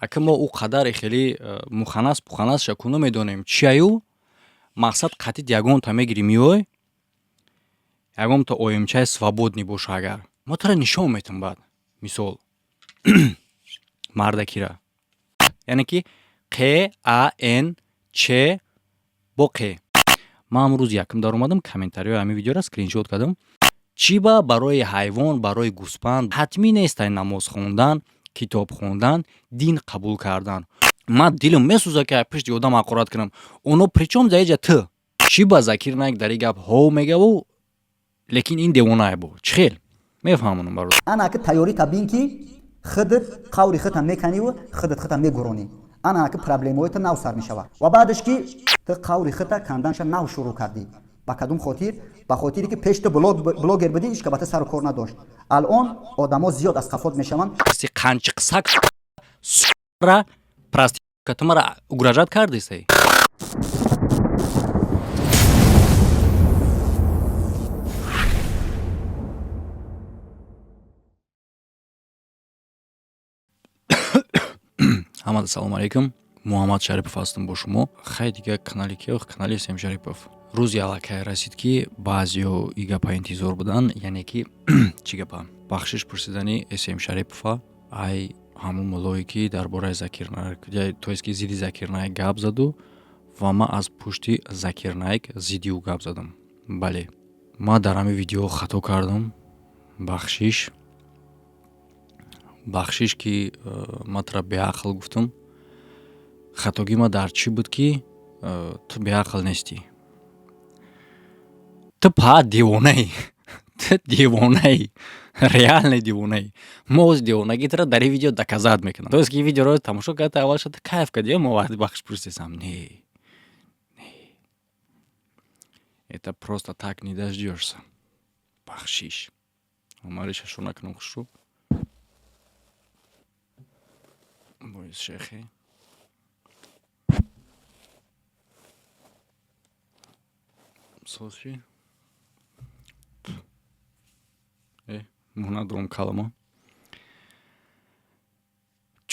ака мо у қадари хеле муханас пуханас шакуна медонем чию мақсад қатид ягон та мегири миёй ягон та оимчаи свободни боша агар мо тара нишон метам баъд мисол мардакира яъне ки қ а н ч бо қ ман амрӯз якм дар омадам комментариҳои ҳамин видеоро скриншот кардам чиба барои ҳайвон барои гӯспанд ҳатмӣ нестай намоз хондан китоб хондан дин қабул кардан ман дилам месӯзад ки пишти одам ҳақорат кунам оно причём заиҷа ты чиба Закир Наик дар ин гап ҳо мегаву лекин ин девонае бо чӣ хел мефаҳмонам барои ана ки тайёрӣ табин ки худат қаври худта меканиву худат худта мегуронӣ ана ки проблемаҳои нав сар мешавад ва баъдаш ки ты қаври худта канданша нав шурӯъ кардӣ ба кадом хотир ба хотире ки пеш ту блогер будӣ ишка ба ту сару кор надошт алон одамо зиёд аз қафот мешаванд қанчиқ сак сура проститутка ту мара угражат кардисай ҳамада салому алейкум муҳаммад Шарипов ҳастам бо шумо хай дига канали ки канали Эсем Шарипов рӯзи аллакай расид ки баъзеё и гапа интизор будан яъне ки чӣ гапа бахшиш пурсидани Эсем Шарипова ай ҳамун мулое ки дар бораи Закир Наик тоест ки зидди Закир Наик гап заду ва ман аз пушти Закир Наик зидди ӯ гап задам бале ман дар ҳамин видео хато кардам бахшиш ки ман тара беақл гуфтам хатоги ма дар чӣ буд ки ту беақл нестӣ ту па девонаи ту девонаи реалне девонаи мо оз девонагӣ тара дар ин видео доказат мекунам тоест ки видеоро тамошо карда аввал шуд кайф кардӣ мо вақти бахш пурсисам не это просто так не дождёшься бахшиш омариша шо накунам хушрӯ боис шехе сосчи монадорум калама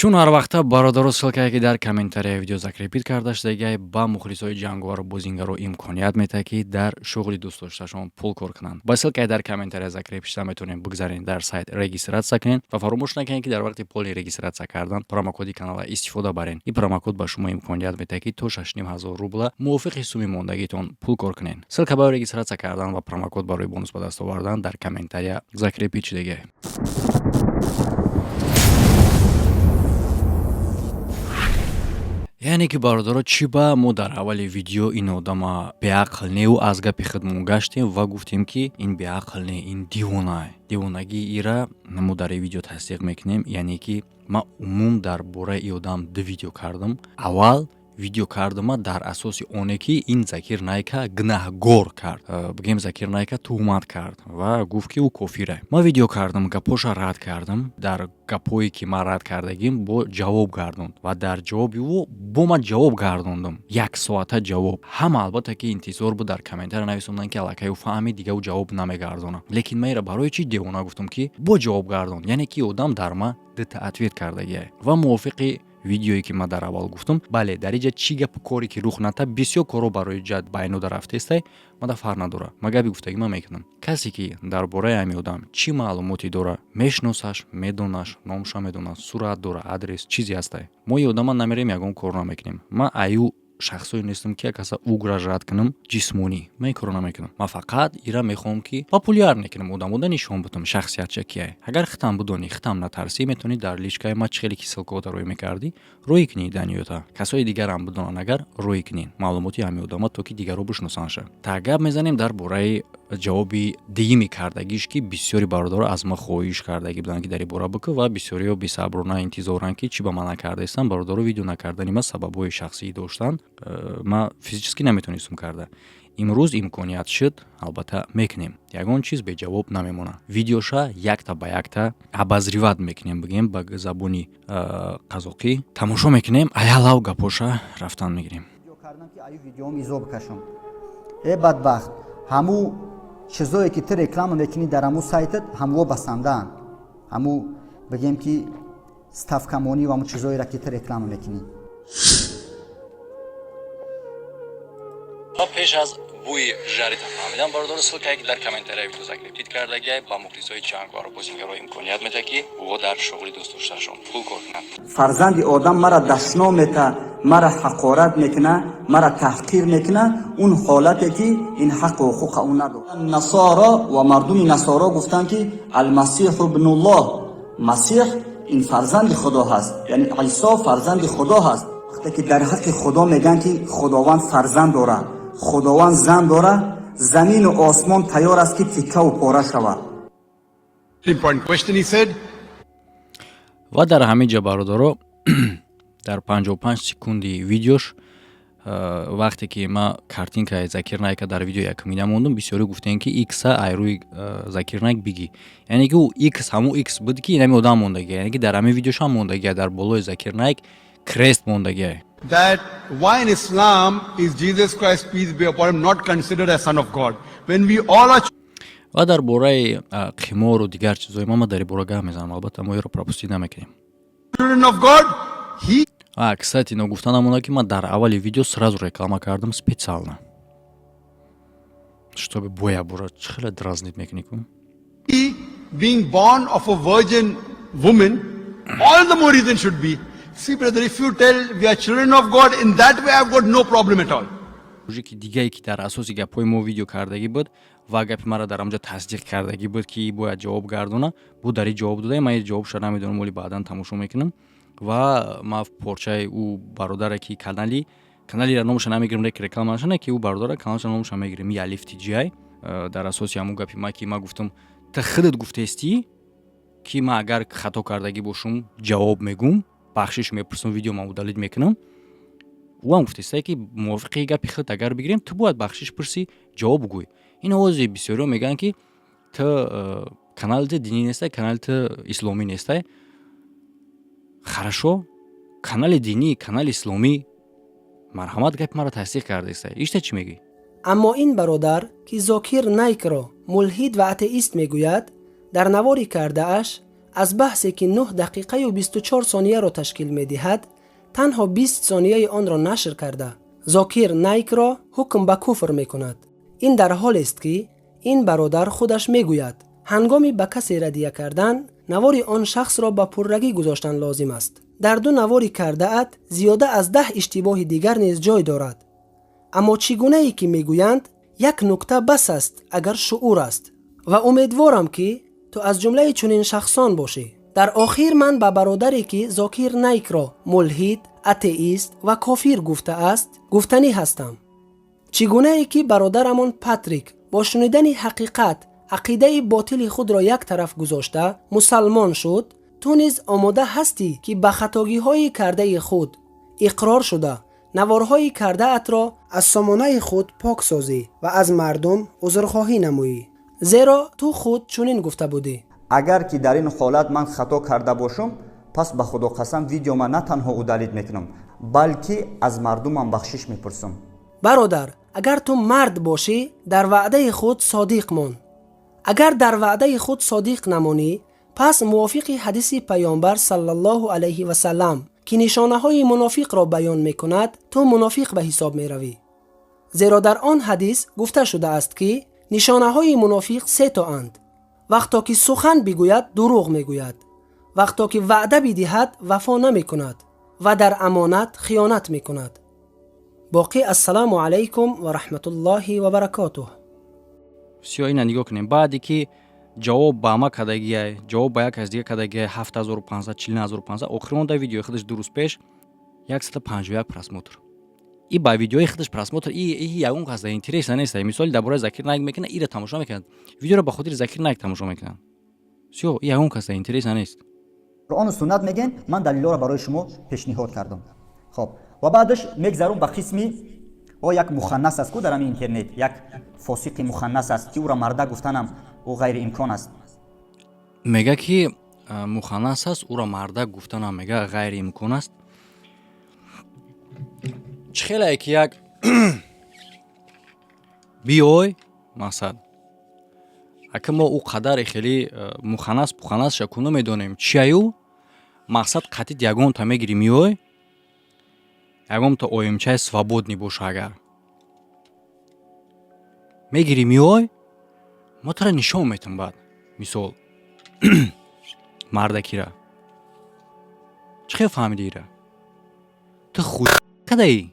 чун ҳар вақта бародаро ссилкае ки дар комментарияи видео закрепит карда шудагай ба мухлисои ҷанговару бозингару имконият метаҳад ки дар шуғли дӯстдошташон пул кор кунанд ба ссилкае дар комментария закрепит шуда метавонед бигзаред дар сайт регистратсия кунед ва фаромӯш накунед ки дар вақти пули регистратсия кардан промокоди канала истифода баред ин промокод ба шумо имконият метаҳад ки то 6500 рубла мувофиқи суми мондагитон пул кор кунед ссилка барои регистратсия кардан ва промокод барои бонус ба даст овардан дар комментария закрепит шудагай яъне ки бародаро чӣ ба мо дар аввали видео ин одама беақл неу аз гапи худмон гаштем ва гуфтем ки ин беақл не ин дивонае дивонагии ира мо дар ин видео тасдиқ мекунем яъне ки ман умум дар бораи ин одам ду видео кардам аввал видео кардама дар асоси оне ки ин Закир Наика гунаҳгор кард бигем Закир Наика туҳмат кард ва гуфт ки ӯ кофире ман видео кардам гапоша рад кардам дар гапое ки ман рад кардагим бо ҷавоб гардонд ва дар ҷавоби ӯ бо ман ҷавоб гардондам 1 соата ҷавоб ҳама албатта ки интизор буд дар комментария нависонданд ки аллакай ӯ фаҳмид дига ӯ ҷавоб намегардонад лекин ман ира барои чӣ девона гуфтам ки бо ҷавоб гардон яъне ки одам дар ман дитаътвит кардагиае ва мувофиқи видеое ки ман дар аввал гуфтам бале дар инҷа чӣ гапу коре ки рух ната бисёр корро барои ҷад байнуда рафтестай мада фарқ надора ман габи гуфтагӣ ман мекунам касе ки дар бораи ҳамин одам чӣ маълумоте дора мешиносаш медонаш номша медонад сурат дора адрес чизе ҳастай мо ин одама намерем ягон кор намекунем ман аю шахсое нестам ки як каса угражат кунам ҷисмонӣ ман ин корро намекунам ман фақат ира мехоҳам ки популяр мекунам одамода нишон будам шахсиятча кияе агар хитам будонӣ хитам натарсӣ метавонӣ дар личкаи ман чӣ хеле ки ссилкаҳота рӯй мекардӣ рӯй кунӣ даниёта касои дигарам будонанд агар рӯй кунӣ маълумоти ҳамин одама то ки дигарро бишносанша та гап мезанем дар бораи ҷавоби дуюми кардагиш ки бисёри бародаро аз ман хоҳиш кардагӣ буданд ки дар ин бора бикӯ ва бисёриҳо бесаброна интизоранд ки чӣ ба ман накардаистанд бародаро видео накардани ман сабабҳои шахсӣ доштанд ман физически наметавонистам карда имрӯз имконият шуд албатта мекунем ягон чиз беҷавоб намемонад видеоша якта ба якта обозриват мекунем бигем ба забони қазоқӣ тамошо мекунем аялав гапоша рафтан мегирем видеом изо бикашам э бадбахт ҳаму чизое ки ту реклама мекунӣ дар ҳаму сайтат ҳамуо басандаанд ҳаму бигем ки ставкамонӣ ва чизоеро ки ту реклама мекунӣ. пеш аз бӯи жарита фаҳмидан бародор ссилкае ки дар комментарияи видео закреп дид кардагия ба мухлисои ҷангбаро бозингаро имконият медиҳад ки ӯҳо дар шуғли дӯстдошташон пул кор кунанд. фарзанди одам мара дашно мета, мара ҳақорат мекуна, мара таҳқир мекуна, он ҳолате ки ин ҳаққу ҳуқуқа он надорад. насоро ва мардуми насоро гуфтанд ки алмасиҳу ибнуллоҳ, масиҳ ин фарзанди худо ҳаст, яъне исо фарзанди худо ҳаст. вақте ки дар ҳаққи худо мегӯянд ки худованд фарзанд дорад, худованд зан дорад, замину осмон тайёр аст ки тиккаву пора шавад. Important question, he said. ва дар ҳамин ҷа бародаро дар 55 секунди видеош вақте ки ма картинкаи Закир Найка дар видео якумида мондум, бисёре гуфтем ки X-а айрӯи Закир Найк бигӣ. Яъне ки ӯ X ҳамун X буд ки инами одам мондагия, яъне ки дар ҳамин видеош ҳам мондагия, дар болои Закир Найк крест мондагия. That why in Islam is Jesus Christ, peace be upon him, not considered as son of God? When we all are ва дар бораи қимору дигар чизои ма дар бора гап мезанам, албатта мо иро пропустӣ намекунем. children of God, he Кстати, но гуфта намонад ки ман дар аввали видео сразу реклама кардам специально, чтобы боя бора хеле дразнит мекунӣ ку. being born of a virgin woman, all the more reason should be. See, brother, if you tell we are children of God, in that way I've got no problem at all. ки дигае ки дар асоси гапҳои мо видео кардагӣ буд ва гапи мара дар ҳамҷо тасдиқ кардагӣ буд ки бояд ҷавоб гардона, бу дар и ҷавоб дода, ман ҷавобша намедонам, моли баъдан тамошо мекунам. ва ман порчаи ӯ бародаре ки каналира номаша намегирам, реклама нашана ки ӯ бародара каналша номаша мегирам Ялиф TGI. дар асоси ҳамун гапи ма ки ма гуфтам та худат гуфтаистӣ ки ман агар хато кардагӣ бошум ҷавоб мегум, бахшиш мепурсам, видео ман удалит мекунам. ӯ ҳам гуфтаистае ки мувофиқи гапи худ агар бигирем, ту бояд бахшиш пурсӣ, ҷавоб гӯй. ин овози бисёриҳо мегӯянд ки ту каналите динӣ нестай, каналите исломӣ нестай. хорошо, канали динӣ, канали исломӣ, марҳамат, гапи маро тасдиқ кардаистай. ишта чӣ мегӯй? аммо ин бародар ки Зокир Найкро мулҳид ва атеист мегӯяд, дар навори кардааш аз баҳсе ки 9 дақиқаю 24 сонияро ташкил медиҳад, танҳо 20 сонияи онро нашр карда Зокир Найкро ҳукм ба куфр мекунад. ин дар ҳолест ки ин бародар худаш мегӯяд ҳангоми ба касе радия кардан, навори он шахсро ба пуррагӣ гузоштан лозим аст. дар ду навори кардаат зиёда аз 10 иштибоҳи дигар низ ҷой дорад. аммо чӣ гунае ки мегӯянд, як нукта бас аст агар шуъур аст, ва умедворам ки ту аз ҷумлаи чунин шахсон бошӣ. дар охир ман ба бародаре ки Зокир Найкро мулҳид, атеист ва кофир гуфтааст, гуфтанӣ ҳастам. чӣ гунае ки бародарамон Патрик бо шунидани ҳақиқат ақидаи ботили худро як тараф гузошта мусалмон шуд, ту низ омода ҳастӣ ки ба хатогиҳои кардаи худ иқрор шуда наворҳои кардаатро аз сомонаи худ пок созӣ ва аз мардум узрхоҳӣ намоӣ, зеро ту худ чунин гуфта будӣ. агар ки дар ин ҳолат ман хато карда бошам, пас ба худо қасам видеома на танҳо удалит мекунам, балки аз мардумам бахшиш мепурсам. бародар, агар ту мард бошӣ, дар ваъдаи худ содиқ мон. агар дар ваъдаи худ содиқ намонӣ, пас мувофиқи ҳадиси паёнбар саллаллоҳу алайҳи ва саллам ки нишонаҳои мунофиқро баён мекунад, ту мунофиқ ба ҳисоб меравӣ. зеро дар он ҳадис гуфта шудааст ки нишонаҳои мунофиқ 3 тоанд. вақто ки сухан бигӯяд, дурӯғ мегӯяд; вақто ки ваъда бидиҳад, вафо намекунад; ва дар амонат хиёнат мекунад. боқӣ ассалому алайкум ва раҳматуллоҳи ва баракотуҳ. всё, ина нигоҳ кунем. баъде ки ҷавоб ба ма кадагия, ҷавоб ба як кас дигар кадагия 7500, 40500, охири он да видеои худаш 2 рӯз пеш 151 просмотр. и ба видеои худаш просмотр ягон кас да интереса неста. мисоли дар бораи Закир Найк мекунад, ира тамошо мекунад, видеоро ба хотири Закир Найк тамошо мекунад. всё, ягон кас да интереса нест. қуръону суннат мегӯян, ман далилҳоро барои шумо пешниҳод кардам. хоб, ва баъдаш мегзарум ба қисми як муханнас аст ку дар ҳамин интернет, як фосиқи муханнас аст ки ӯро марда гуфтанам ӯ ғайри имкон аст. мега ки муханнас аст, ӯро марда гуфтанам мега ғайри имкон аст. чӣ хелае ки як биёй масал ака мо ӯ қадари хеле муханнас шаку намедонем чиаю, мақсад қатид ягонта мегири миёй, ягонта оимчаи свободни боша агар мегири миёй, мо тара нишон метам баъд мисол мардакира чӣ хел фаҳмиди ира ту худ кадаӣ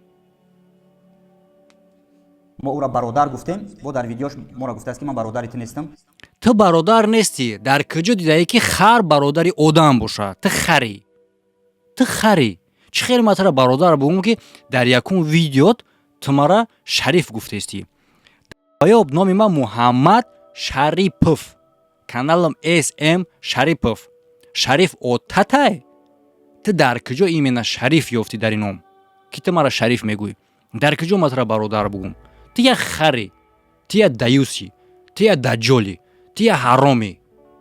мо ӯра бародар гуфтем, бо дар видеош моро гуфтааст ки ман бародари ту нестам. ту бародар нестӣ. Дар куҷо дидаӣ ки хар бародари одам бошад? Ту харӣ. Чӣ хел ман тара бародар бугум ки дар якум видеот ту мара Шариф гуфтестӣ. Ёб, номи ман Муҳаммад Шарипов. Каналам SM Шарипов. Шариф отатай? Ту дар куҷо имена Шариф ёфтӣ дар ин ном ки ту мара Шариф мегӯӣ? Дар куҷо ман тара бародар бугум? Ту як харӣ, ту як даюсӣ, ту як даҷҷолӣ, ту як ҳаромӣ.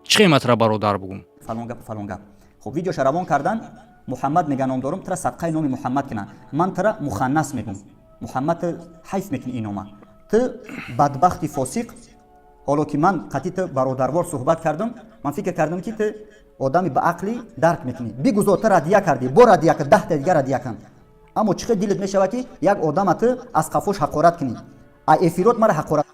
Чӣ хел ман тара бародар бугум? Фалон гап. Хуб, видеоша равон кардан, Муҳаммад мега ном дорум, тара садқаи номи Муҳаммад кина. Ман тара муханнас мегум. Муҳаммад ҳайф мекини ин нома. Ту бадбахти фосиқ, ҳоло ки ман қатъи ту бародарвор суҳбат кардам, ман фикр кардам ки ту одами баақли дарк мекунӣ. Бигузор ту радия кардӣ, бо радия кар, 10 та дигар радия кан. Аммо чӣ хел дилат мешава ки як одама ту аз қафош ҳақорат кунӣ. Эфирот мара ҳақорат.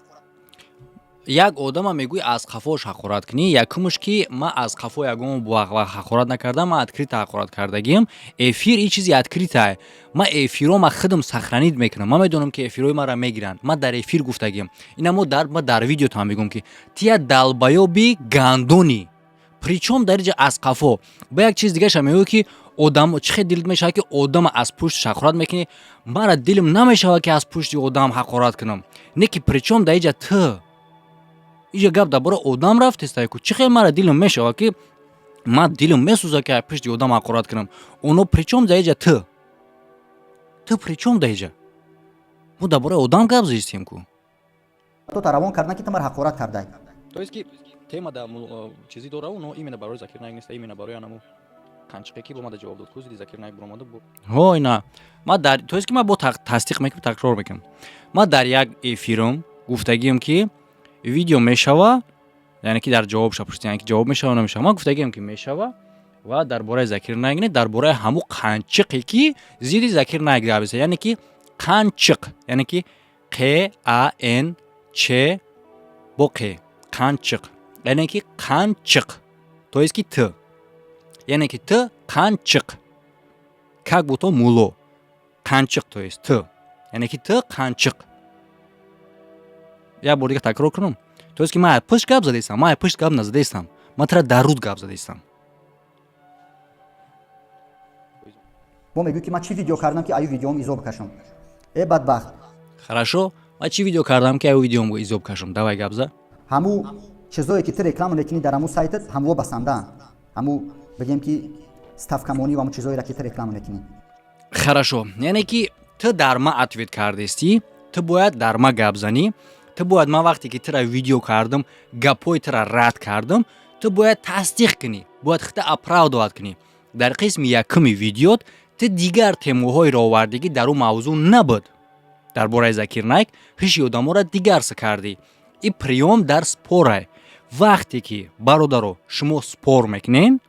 Як одама мегӯй аз қафош ҳақорат кунӣ, якумш ки ман аз қафо ягон вақт ҳақорат накардам, ман открита ҳақорат кардагим. Эфир ин чизи откритае. Ман эфирро ман худам сохранид мекунам. Ман медонам ки эфирҳои маро мегиранд. Ман дар эфир гуфтагим. Ина ман дар видеотам мегӯм ки ту як далбаёби гандонӣ. Причём дар инҷа аз қафо. Ба як чиз дигаша мегӯй ки одам чӣ хел дилат мешава ки одама аз пушташ ҳақорат мекунӣ. Мара дилам намешава ки аз пушти одам ҳақорат кунам. Не ки причём дар инҷа ту иҷа гап дар бораи одам рафтеста ку. Чӣ хел мара дилам мешава ки ман дилам месӯза ки аз пушти одам ҳақорат кунам. Оно причём дар инҷа ту? Ту причём дар инҷа? Мо дар бораи одам гап зистем ку. То равон кардан ки ту мара ҳақорат кардай. То есть ки тема да чизи дора, но именно барои Закир Наик нест, именно барои анаму канчиқе ки бо мада ҷавоб дод. Кузи Закир Наик буромада бо. Ҳой на. Ман дар то есть ки ман бо тасдиқ мекунам, такрор мекунам. Ман дар як эфирам гуфтагим ки видео мешава, яъне ки дар ҷавоб шапурсидан ки ҷавоб мешава намешава. Ман гуфтагим ки мешава ва дар бораи Закир Наик не, дар бораи ҳаму қанчиқе ки зидди Закир Наик гависа, яъне ки қанчиқ, яъне ки қан ч бо қ, қанчиқ, яъне ки қанчиқ. То есть ки т, яъне ки т қанчиқ, как будто муло, қанчиқ, то есть т, яъне ки т қанчиқ. Я бор дига такрор кунам. То есть ки ман пушт гап задестам, ман пушт гап назадестам, ман тара дар руд гап задестам. Бо мегӯй ки ман чӣ видео кардам ки аю видеом изо бикашам. Бадбахт. Хорошо, ман чӣ видео кардам ки аю видеомго изо бикашам? Давай гап зад. Ҳаму чизое ки ту реклама мекунӣ дар ҳаму сайтат, ҳаму вобастаанд. Ҳаму бигем ки ставкамонӣ ва ҳаму чизоеро ки ту реклама мекунӣ. Хорошо, яъне ки ту дар ман ответ кардестӣ, ту бояд дар ман гап занӣ. Ту бояд ман вақте ки тура видео кардам, гапҳои тура рад кардам, ту бояд тасдиқ кунӣ, бояд худта оправдоват кунӣ. Дар қисми якуми видеот ту дигар темаҳоеро овардӣ ки дар он мавзӯъ набуд. Дар бораи Закир Наик ҳиши одаморо дигарса кардӣ. И приём дар спорае. Вақте ки бародаро шумо спор мекунед,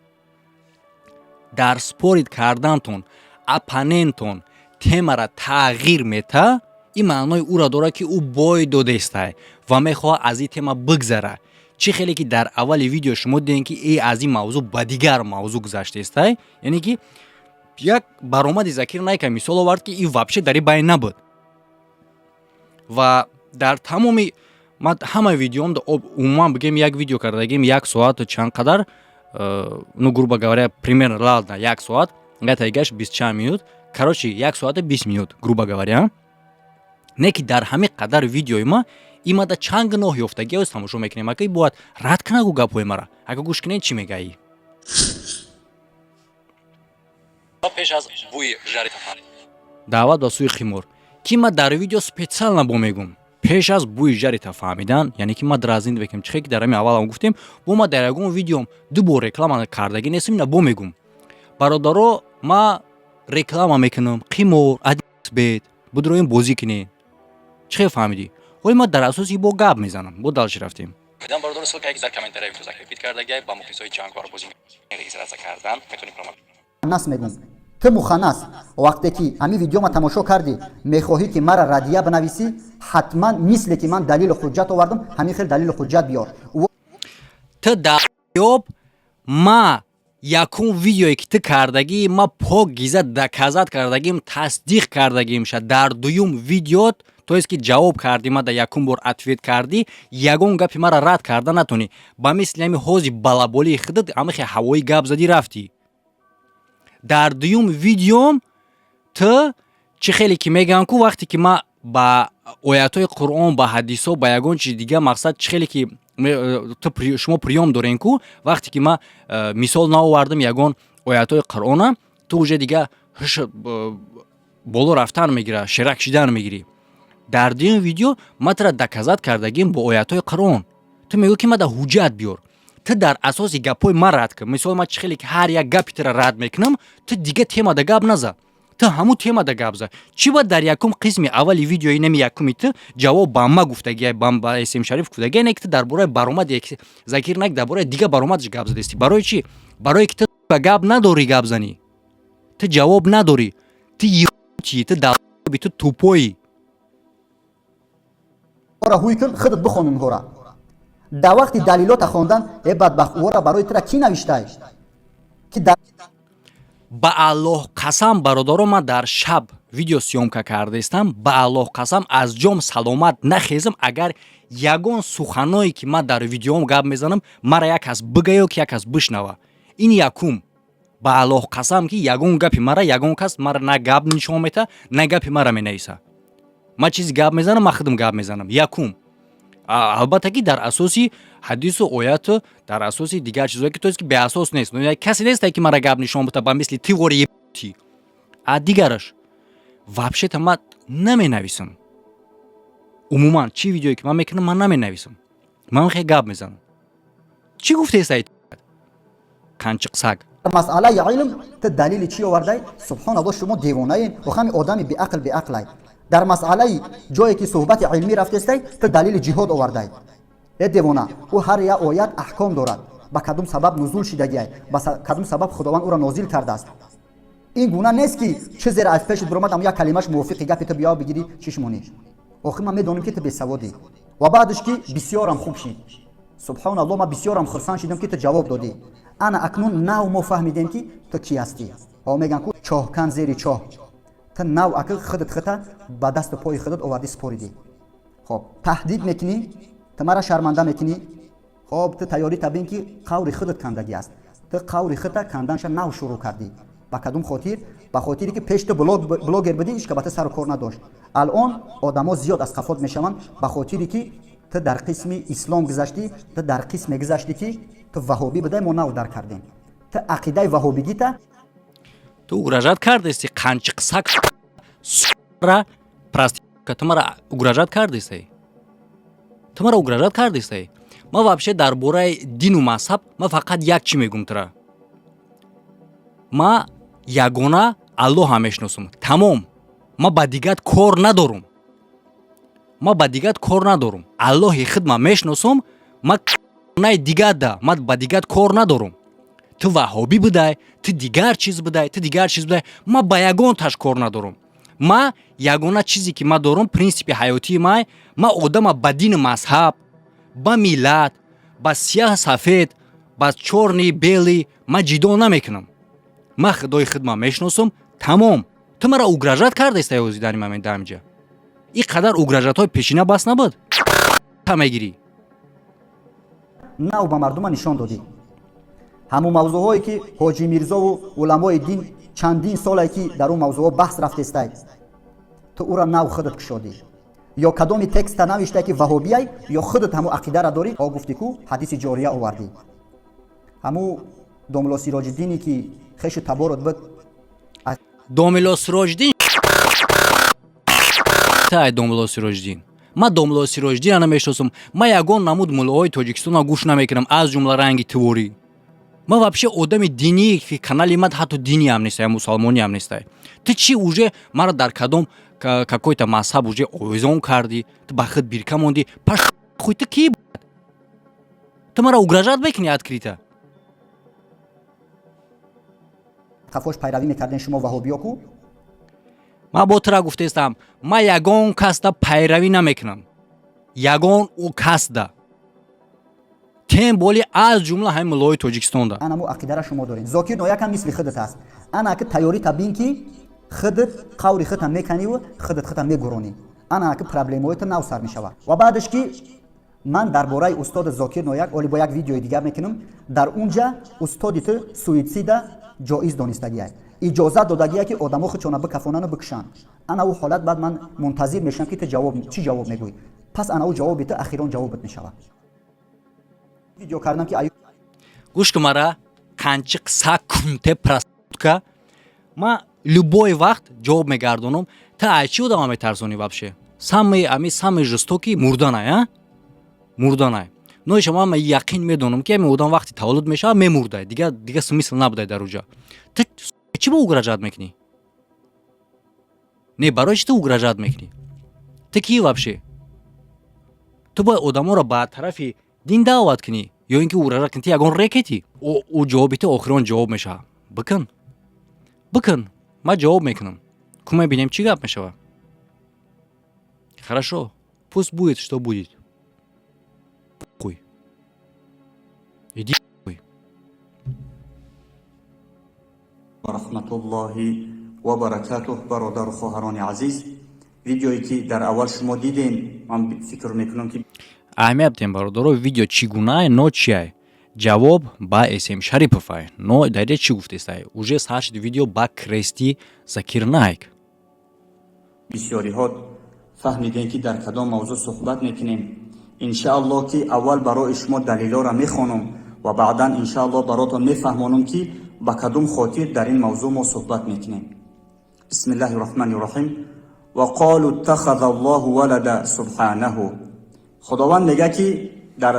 дар спорид кардантон оппонентон темаро тағйир мета, ин маънои ӯро дорад ки ӯ бой додестай ва мехоҳад аз ин тема бигзара. Чӣ хеле ки дар аввали видео шумо дидем ки аз ин мавзӯъ ба дигар мавзӯъ гузаштестай, яъне ки як баромади Закир Наика мисол овард ки ин вообще дар ин байн набуд. Ва дар тамоми ман ҳама видеом умуман бигем як видео кардагим 1 соату чанд қадар, ну грубо говоря, примерно ладно 1 соат, гата игаш 24 минут, короче 1 соату 20 минут, грубо говоря. Не ки дар ҳамин қадар видеои ма имада чанд гуноҳ ёфтагиҳои тамошо мекунем, ака бояд рад кунагу гапҳои мара. Ака гӯш кунед чӣ мегаӣ? Пеш аз бӯи жари тафан. Даъват ба сӯи қимор. Ки ман дар видео специално бо мегӯм. Пеш аз бӯи жарита фаҳмидан, яъне ки ман дразин бекунем. Чӣ хел ки дар ҳамин аввалам гуфтем, бо ман дар ягон видеом 2 бор реклама кардагӣ нестам, ина бо мегӯм. Бародаро, ман реклама мекунам, қимор, адисбет, будроим бозӣ кунед. Чӣ хел фаҳмидӣ? Ои ман дар асоси бо гап мезанам, бо далши рафтем. Видам бародаро сол ки як зар комментария закрепит кардаги ба мухлисои ҷангвар бозӣ регистрация кардан, метонӣ промо مخنث میگم. تو مخنث وقتی که همین ویدیو ما تماشا کردی میخواهی که مرا ردیه بنویسی، حتما مثل که من دلیل حجت آوردم همین خیلی دلیل حجت بیار. تو دریاب ما یکون ویدیویی که تو کردگی ما پاکیزه دکازات کردگیم تصدیق کردگیم شد. در دویم ویدیوت تو است که جواب کردی ما در یکون بار اتویت کردی یگون گپی مرا رد کرده نتونی با مثل همی حوزی بلابولی خودت همه خیلی هوایی گپ زدی رفتی. در دویم ویدیوم تو چه خیلی که میگن که وقتی که ما با آیاتای قرآن با حدیث و با یگون چیز دیگه مقصد چه خیلی که تو شما پریوم دارین که وقتی که ما مثال ناوردم یگون آیاتای قرآن تو وجه دیگه بالا رفتن میگیره شرک شدن میگیری. در دویم ویدیو ما ترا دکازات کردگیم با آیاتای قرآن تو میگو که ما در حجت بیار. تو در اساس گپای ما رد کن. مثال ما چه خیلی که هر یک گپی ترا رد میکنم تو دیگه تیما در گپ نزه. تو همون تیما در گپ زه. چی بود در یکم قسم اولی ویدیوی نمی یکمی تو جواب با ما گفتگی با اسم شریف گفتگی نه که تو درباره برآمد یک ذکر نک درباره دیگه برآمدش گپ زدی. برای چی؟ برای که تو گپ نداری گپ زنی. تو جواب نداری. تو چی تو دلبی تو توپویی. ورا هوی کن خودت بخونن هورا. در وقتی دلیلات خواندن ای بدبخت ورا برای تو کی نوشته که با الله قسم برادرم من در شب ویدیو سیومکا کرده استم. با الله قسم از جام سلامت نخیزم اگر یگان سخنایی که من در ویدیوم گپ میزنم مرا یک از بگه که یک از بشنوه. این یکم با الله قسم که یگان گپی مرا یگان کس مرا نه گپ نشون میده نه گپی مرا مینیسه. ما چیز گپ میزنم ما خودم گپ میزنم. یکم البته که در اساسی حدیث و آیات در اساسی دیگر چیزایی که تو است که به اساس نیست. کسی نیست که مرا گپ نشون بده با مثل تئوری تی. دیگرش вообще ما نمی نویسم. عموما چی ویدیویی که من میکنم من نمی نویسم. من خیلی گپ میزنم. چی گفته است؟ کنچق سگ. مسئله علم تو دلیل چی آورده؟ سبحان الله شما دیوانه این و همین آدمی بی عقل در مسئله جایی که صحبت علمی رفته است تو دلیل جهاد آورده ای دیوانه. او هر یک آیت احکام دارد با کدوم سبب نزول شدگی با کدوم سبب خداوند او را نازل کرده است. این گونه نیست که چه زیر از پیش برآمد یک کلمش موافق گپ تو بیا بگیری چشمونی. آخه ما میدونیم که تو بی سوادی و بعدش که بسیارم خوب شید. سبحان الله ما بسیارم خرسان شدیم که تو جواب دادی. انا اکنون نو ما فهمیدیم که تو کی هستی. ها میگن که چاه کن زیر چاه. تو نو اکل خودت خطا با دست پای خودت آوردی سپوریدی. خب تهدید میکنی تو مرا شرمنده میکنی. خب تو تیاری تبین که قول خودت کندگی است. تو قول خودت کندنش نو شروع کردی. با کدوم خاطر؟ با خاطری که پیش تو بلاگر بدی اشکبات سر و کار نداشت. الان آدما زیاد از قفات میشوند با خاطری که تو در قسم اسلام گذشتی، تو در قسم گذشتی که تو وهابی بده ما نو در کردیم. تو عقیده وهابیگی تو угрожать кардеси қанчиқ сак сра проститутка то мара угрожать кардеси. То мара угрожать кардеси. ма вообще дар бораи дину мазҳаб ма фақат як чӣ мегум тура. ма ягона аллоҳа мешиносам. тамом. ма ба дигар кор надорум. аллоҳи худ ма мешиносам. ма наи дигар да ма ба дигар кор надорум. تو وهابی بودای تو دیگر چیز بودای ما با یگان تاش کار ندارم. ما یگانه چیزی که ما دارم پرینسیپ حیاتی ما آدم با دین مذهب با میلاد با سیاه سفید با چرنی بیلی ما جدا نمیکنم. ما خدای خود ما میشناسم. تمام. تو مرا угрожать کرده است یوزی در این момент اینجا. این قدر угрожать های پیشینه بس نبود. تمگیری نو با مردم نشان دادی. همون موضوعایی که حاجی میرزا و علمای دین چندین ساله که در اون موضوع بحث رفته است تو او را نو خودت کشادی یا کدام تکست نوشته که وهابیای یا خودت همون عقیده را داری ها گفتی که حدیث جاریه آوردی. همون دوملا سراج الدینی که خیش تبارد بود دوملا سراج الدین تای دوملا سراج الدین ما دوملا سراج الدین انا میشناسم. ما یگان نمود مولای تاجیکستان گوش نمیکنم از جمله رنگی توری. ما вообще آدم دینی که کانال من حتی دینی هم نیست یا مسلمانی هم نیست. تو چی اوجه مرا در کدام какой-то مذهب اوجه اویزون کردی تو بخت بیرکه موندی پس خوی تو کی بود؟ تو مرا угрожать بکنی открыто. қафош пайравӣ мекардем шумо ваҳобиё ку? ман бо тра гуфтаистам, ман ягон касда пайравӣ намекунам. Ягон у касда. Тем боли аз ҷумла ҳамин муллои Тоҷикистонда. ана мо ақидара шумо дорем. Зокир Нояк ҳам мисли хидат аст. Ана ки тайёрӣ табин ки хидат қаври хитам меканиву хидат хитам мегуронӣ. Ана ки проблемаоита нав сар мешава. Ва баъдаш ки ман дар бораи устоди Зокир Нояк оли бо як видеои дигар мекунам. Дар унҷа устоди ту суитсида ҷоиз донистагия. Иҷозат додагия ки одамон худшона бикафонану бикушанд. Ана у ҳолат баъд ман мунтазир мешавам ки ту чӣ ҷавоб мегӯӣ. Пас ана у ҷавоби ту ахирон ҷавобат мешава. Видео кардам ки гӯш кун мара қанчи қисса кунте проститутка. Ман любой вақт ҷавоб мегардонам. Та ай чӣ одама метарсонӣ вообще? Самый жестокий мурданай, а? Мурданай. Но шумо ман яқин медонам ки ами одам вақти таваллуд мешава мемурдай. Дига смисл набудай дар уҷа. Та чӣ бо угражат мекунӣ? Не барои чӣ ту угражат мекунӣ? Та кӣ вообще? Ту бояд одамонро ба тарафи дин даъват кунӣ ё ин ки угражат кунӣ? Ти ягон рекети? У ҷавоби ту охирон ҷавоб мешава. Бикун. Ман ҷавоб мекунам. Кумай бинем чӣ гап мешава. Хорошо. Пусть будет, что будет. Хуй. Иди хуй. рахматуллоҳи ва баракатуҳ. бародару хоҳарони азиз, видеое ки дар аввал шумо дидем, ман фикр мекунам ки аҳамият дем бародаро, видео чӣ гунаи, но чиай? Ҷавоб ба СМ Шариповай. Но дария чӣ гуфтестай? Уже сашид видео ба крести Закир Найк. бисёриҳо фаҳмидем ки дар кадом мавзӯъ суҳбат мекунем. иншааллоҳ ки аввал барои шумо далилҳоро мехонам ва баъдан иншааллоҳ баротон мефаҳмонам ки ба кадом хотир дар ин мавзӯъ мо суҳбат мекунем. бисмиллаҳи роҳмани роҳим. ва қолу иттахаза аллоҳу валада субҳанаҳу. худованд мега ки дар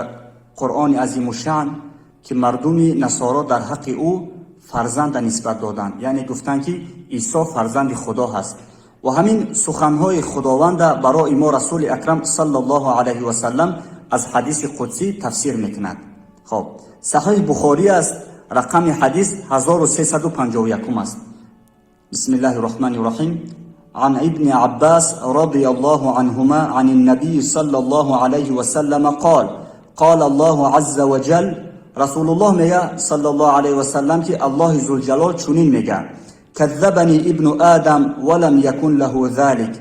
қуръони азимушаън ки мардуми насоро дар ҳаққи ӯ фарзанда нисбат доданд, яъне гуфтанд ки исо фарзанди худо ҳаст. ва ҳамин суханҳои худованда барои мо расули акрам саллаллоҳу алайҳи васалам аз ҳадиси қудсӣ тафсир мекунад. хоб, саҳиҳ бухорӣ аст, рақами ҳадис 1351 аст. бисмиллаҳи роҳмани роҳим. عن ابن عباس رضي الله عنهما عن النبي صلى الله عليه وسلم قال قال الله عز وجل. رسول الله میگه صلی الله علیه و سلم که الله ذوالجلال چنین میگه کذبنی ابن آدم ولم یکن له ذلك.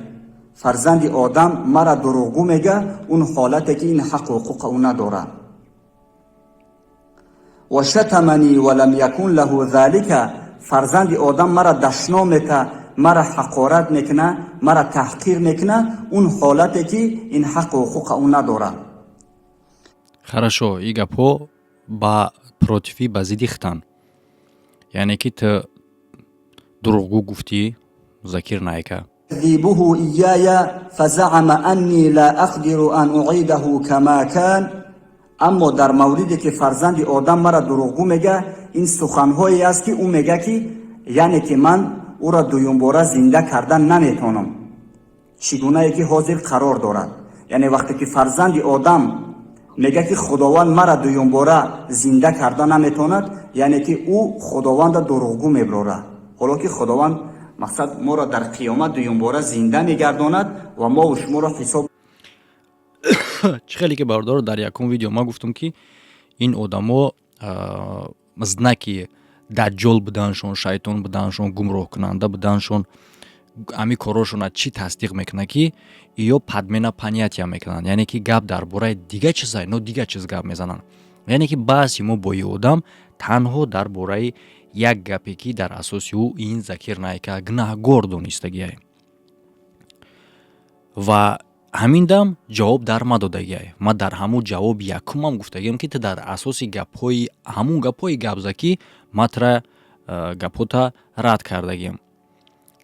فرزند آدم مرا دروغگو میگه اون حالتی که این حق و حقوق او نداره. و شتمنی ولم یکن له ذلك. فرزند آدم مرا دشنا میکنه، مرا حقارت میکنه، مرا تحقیر میکنه، اون حالتی که این حق و حقوق او نداره. Хорошо, и гапо ба противӣ ба зидди хитан. Яъне ки ту дурӯғгӯ гуфтӣ Закир Найка. يكذبه إياي فزعم أني لا أقدر أن أعيده كما كان. اما در موردی که فرزند آدم مرا دروغگو میگه، این سخنهایی است که او میگه که یعنی که من او را دوم باره زنده کردن نمیتونم، چگونه که حاضر قرار دارد. یعنی وقتی که فرزند آدم میگه که خداوند مرا دوم باره زنده کردن نمیتوند، یعنی که او خداوند دروغگو میبره. حالا که خداوند مقصد ما را در قیامت دوم باره زنده میگرداند و ما و شما را حساب чӣ хеле ки бародаро дар якум видео ман гуфтам ки ин одамо знаки даҷҷол буданшон, шайтон буданшон, гумроҳкунанда буданшон, ҳамин корошона чӣ тасдиқ мекунад ки ё падмена панятия мекунанд, яъне ки гап дар бораи дига чизай, но дига чиз гап мезананд. яъне ки баҳси мо бо ин одам танҳо дар бораи як гапе ки дар асоси ӯ ин Закир Найка гунаҳгор донистагиай ва ҳамин дам ҷавоб дар ма додагиай. Ман дар ҳамун ҷавоби якумам гуфтагиам ки ту дар асоси гапҳои ҳамун гапҳои гапзакӣ матра гапҳота рад кардагиам.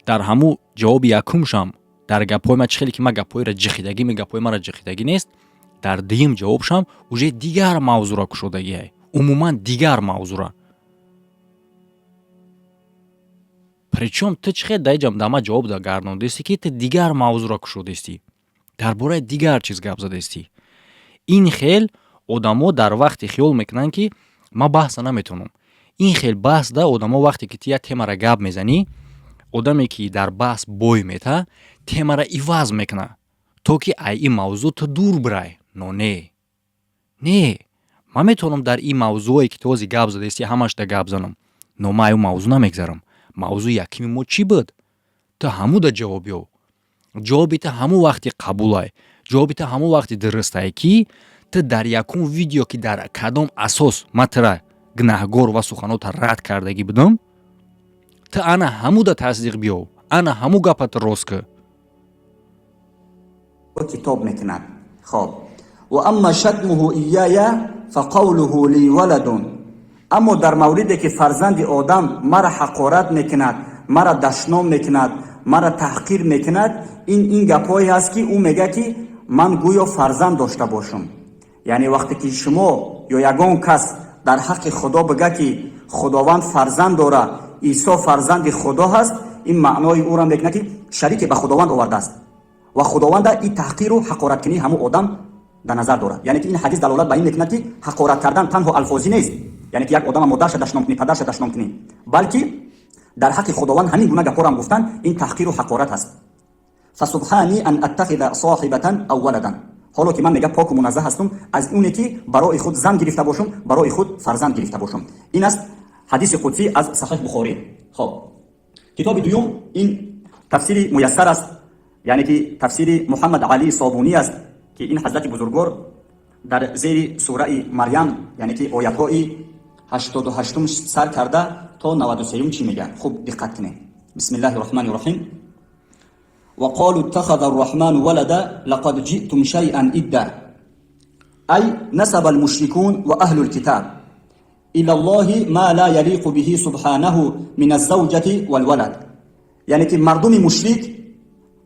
Дар ҳамун ҷавоби якумшам дар гапҳои ма чӣ хеле ки ман гапҳоиро ҷихидагӣ гапҳои мара ҷихидагӣ нест, дар дуюм ҷавобшам уже дигар мавзӯъра кушодагиай, умуман дигар мавзӯъра. Причём ту чӣ хеле даиҷам дама ҷавоб гардондести ки ту дигар мавзӯъра кушодести, дар бораи дигар чиз гап задестӣ. Ин хел одамо дар вақте хиёл мекунанд ки ман баҳса наметонам. ин хел баҳсда одамо вақте ки ту як темара гап мезанӣ, одаме ки дар баҳс бой мета темара иваз мекуна то ки ай ин мавзӯъ ту дур бирай. Но не ман метавонам дар ин мавзӯъе ки ту ҳозир гап задасти ҳамашда гап занам, но ман аю мавзӯъ намегзарам. Мавзӯъ якими мо чӣ буд? Ту ҳамуда ҷавоб ёв. ҷавоби ту ҳамун вақти қабулай. ҷавоби ту ҳамун вақти дурустае ки ту дар якум видео ки дар кадом асос ман тура гунаҳгор ва суханота рад кардагӣ будам, ту ана ҳамуда тасдиқ биёв, ана ҳаму гапату рост кӣ. کتاب میکند. خب و اما شتمه ایای فقوله لی ولد، اما در موردی که فرزند آدم مرا حقارت میکند، مرا دشنام میکند، مرا تحقیر میکند، این گپایی هست که او میگه که من گویا فرزند داشته باشم. یعنی وقتی که شما یا یگان کس در حق خدا بگه که خداوند فرزند داره، عیسی فرزند خدا هست، این معنای او را میکنه که شریک به خداوند آورده است و خداوند این تحقیر و حقارت کنی همو آدم در نظر داره. یعنی که این حدیث دلالت به این میکنه که حقارت کردن تنها الفاظی نیست، یعنی که یک آدم مادرش دشنام کنی، پدرش دشنام کنی، بلکه در حق خداوند همین گونه گپا هم گفتن این تحقیر و حقارت هست. فسبحانی ان اتخذ صاحبه او ولدا، حالا که من میگم پاک و منزه هستم از اونی که برای خود زن گرفته باشم، برای خود فرزند گرفته باشم. این است حدیث قدسی از صحیح بخاری. خب کتاب دوم این تفسیر میسر است، یعنی که تفسیر محمد علی صابونی است که این حضرت بزرگوار در زیر سوره مریم، یعنی که آیات‌های 88 سر کرده تا 93 چی میگه. خوب دقت کنید. بسم الله الرحمن الرحیم. وقالوا اتخذ الرحمن ولدا لقد جئتم شيئا إدا، أي نسب المشركون وأهل الكتاب إلى الله ما لا يليق به سبحانه من الزوجة والولد. یعنی که مردم مشرک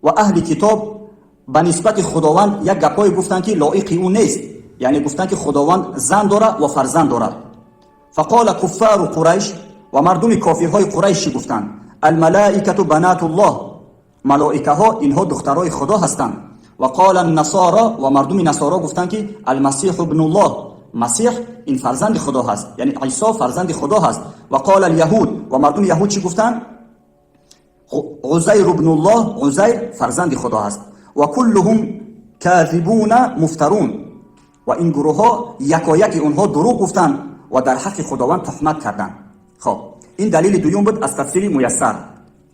و اهل کتاب به نسبت خداوند یک گپایی گفتن که لایق او نیست، یعنی گفتن که خداوند زن داره و فرزند داره. فقال کفار قریش، و مردم کافرهای قریش گفتن الملائکه بنات الله، ملائکه ها اینها دخترای خدا هستند. و قال النصارى، و مردم نصارا گفتن که المسیح ابن الله، مسیح این فرزند خدا هست، یعنی عیسی فرزند خدا هست. و قال الیهود، و مردم یهود چی گفتن؟ عزیر ابن الله، عزیر فرزند خدا هست. و کلهم کاذبون مفترون، و این گروه ها یکایک اونها دروغ گفتن و در حق خداوند تهمت کردن. خب این دلیل دوم بود از تفسیر میسر.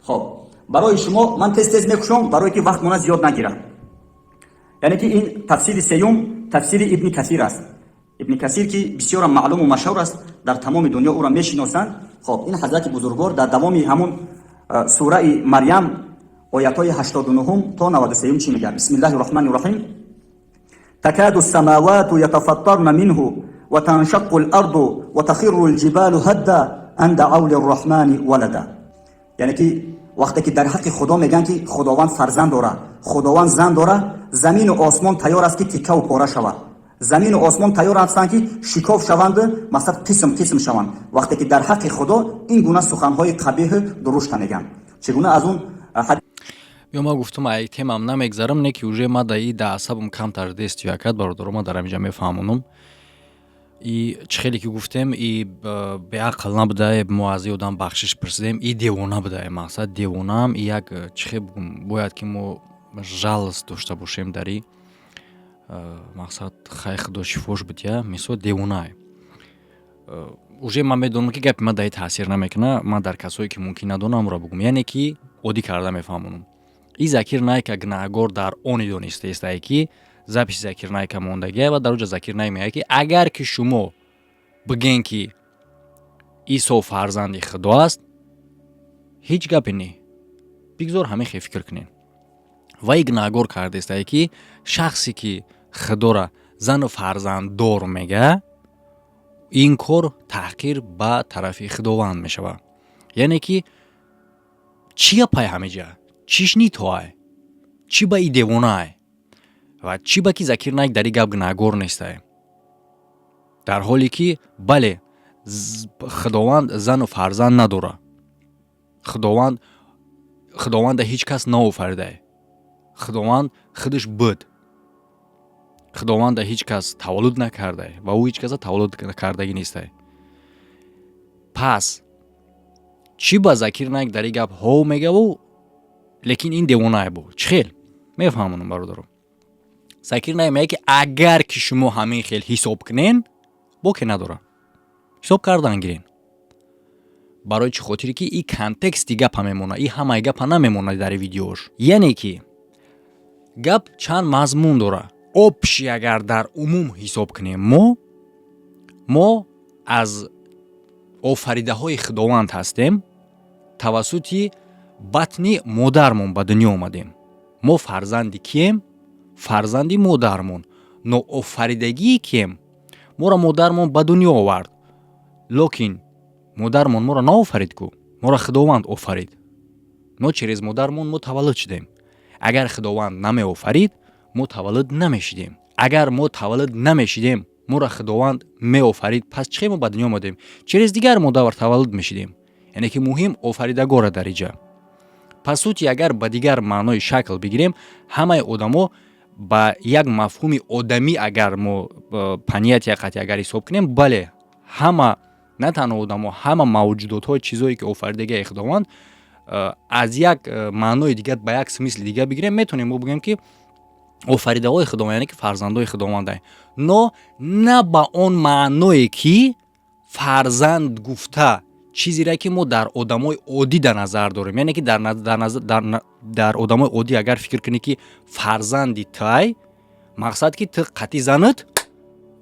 خب برای شما من تست میکشم برای که وقت من زیاد نگیره. یعنی که این تفسیر سوم تفسیر ابن کثیر است. ابن کثیر که بسیار معلوم و مشهور است، در تمام دنیا او را میشناسند. خب این حضرت بزرگوار در دوام همون سوره مریم آیات‌های 89 تا 93 چی میگه؟ بسم الله الرحمن الرحیم. تكاد السماوات يتفطرن منه وتنشق الارض وتخر الجبال هدا ان دعوا للرحمن ولدا. یعنی که وقتی که در حق خدا میگن که خداوند فرزند داره، خداوند زن داره، زمین و آسمان تیار است که تیکه و پاره شود. زمین و آسمان تیار هستند که شکاف شوند، مثلا قسم شوند. وقتی که در حق خدا این گونه سخنهای قبیح درشت میگن. چگونه از اون یا ما گفتم ای تمام نمیگذارم نه که уже ما دایی دا عصبم کمتر دست یا کد برادر ما دارم اینجا میفهمونم. ای چخیلی که گفتم ای به عقل نبوده، موازی آدم بخشش پرسیدم ای دیوانه بوده. مقصد دیوانم ای یک چخی بگم باید که ما жалост داشته باشیم داری. مقصد خیر خدا شفاش بده مثلا دیوانه. уже من میدونم که گپ ما دایی تاثیر نمیکنه. من در کسایی که ممکن ندونم را بگم، یعنی که عادی کرده میفهمونم. ای ذکر نایکا گناهگار در آنی دانسته است که запись закир найка мондагӣ ва дар оҷа закир най мегӯяд ки агар ки шумо бигӯед ки исо фарзанди худо аст, ҳеҷ гапе не, бигзор ҳамехе фикр кунед. вай гунаҳгор кардааст ки шахсе ки худора зану фарзанддор мегӯяд, ин кор таҳқир ба тарафи худованд мешавад. яъне ки чӣ гапай ҳамеҷа, чиш ни тоай, чӣ ба и девонаай ва чӣ ба ки закир найк дар и гап гунаҳгор нестай. дар ҳоле ки бале худованд зану фарзанд надора, худованда ҳеҷ кас наофаридай, худованд худаш буд, худованда ҳеҷ кас таваллуд накардай ва ӯ ҳеҷ каса таваллуд кардагӣ нестай. пас чӣ ба Закир Наик дар ин гап ҳов мегаву лекин ин девонае бу чӣ хел мефаҳмонам бародаро. Закир Наик мегӯяд ки агар ки шумо ҳамин хел ҳисоб кунен боке надора ҳисоб кардан гирен. барои чӣ хотире ки ин контексти гапа мемонад, ин ҳамаи гапа намемонад дар видеош. Яъне ки гап чанд мазмун дора. Обши агар дар умум ҳисоб кунем мо аз офаридаҳои Худованд ҳастем, тавассути батни модармон ба дунё омадем. Мо фарзанди кием? Фарзанди модармон. Ноофаридагии кием? Моро модармон ба дунё овард. Локин модармон моро наофарид ку, моро Худованд офарид. Мо через модармон мо таваллуд шудем. Агар Худованд намеофарид, мо таваллуд намешидем. Агар мо таваллуд намешидем, моро Худованд меофарид, пас чӣ мо ба дунё омадем? Через дигар модавар таваллуд мешидем. Яъне ки муҳим офаридагора дар инҷа. Пас сути агар ба дигар маънои шакл бигирем, ҳамаи одамо ба як мафҳуми одамӣ агар мо панияти ҳақиқатӣ агар ҳисоб кунем, бале ҳама на танҳо одамо, ҳама мавҷудотҳои чизое ки офаридагии Худованд аз як маънои дигар ба як смисли дигар бигирем, метавонем мо бигӯем ки офаридаҳои Худованд, яъне ки фарзандои Худованданд. Но на ба он маъное ки фарзанд гуфта чизере ки мо дар одамои оддӣ дар назар дорем. Яъне ки дар одамои оддӣ агар фикр кунӣ ки фарзанди тай, мақсад ки ту қатъи занат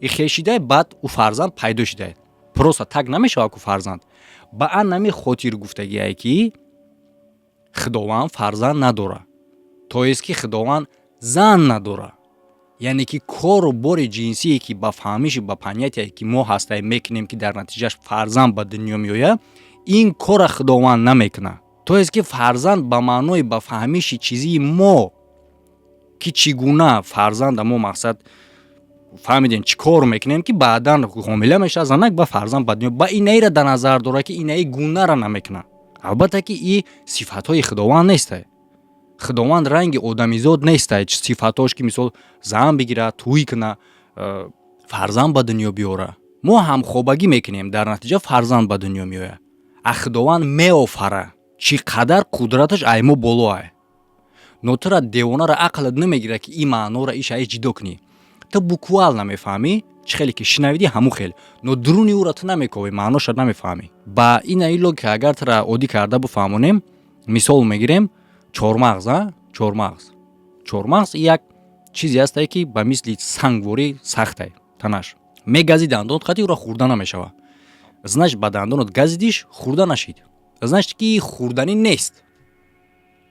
ихешидай, баъд ӯ фарзанд пайдо шидай. Просто так намешавад ку фарзанд. Ба ан нами хотир гуфтагие ки Худованд фарзанд надора. То ест ки Худованд зан надора. Яъне ки кору бори ҷинсие ки ба фаҳмиши ба панияте ки мо ҳастаем мекунем ки дар натиҷаш фарзанд ба дунё меояд, ин кора Худованд намекунад. То ест ки фарзанд ба маънои ба фаҳмиши чизии мо ки чӣ гуна фарзанда мо мақсад фаҳмидем чӣ кор мекунем ки баъдан ҳомила мешавад занак ба фарзанд ба дунё, ба инаира дар назар дора ки инаи гунара намекунад. Албатта ки ин сифатҳои Худованд нестад. Худованд ранги одамизод нестад. Сифатош ки мисол зан бигира, тӯй куна, фарзанд ба дунё биёра. Мо ҳамхобагӣ мекунем, дар натиҷа фарзанд ба дунё меояд. А Худованд меофара. Чӣ қадар қудраташ ай мо боло ай. Но тура девонара ақлат намегира ки ин маънора ин шаи ҷидо кунӣ. Ту буквал намефаҳмӣ, чӣ хеле ки шинавидӣ ҳамун хел, но дуруни ӯра ту намековӣ, маъноша намефаҳмӣ. Ба ин аило ки агар тура оддӣ карда бифаҳмонем, мисол мегирем чормағз, чормағз як чизе ҳастае ки ба мисли сангворӣ сахтае танаш. Мегази дандонот қати ӯра хӯрда намешавад. Значит ба дандонот газидиш, хӯрда нашид. Значит ки хӯрданӣ нест.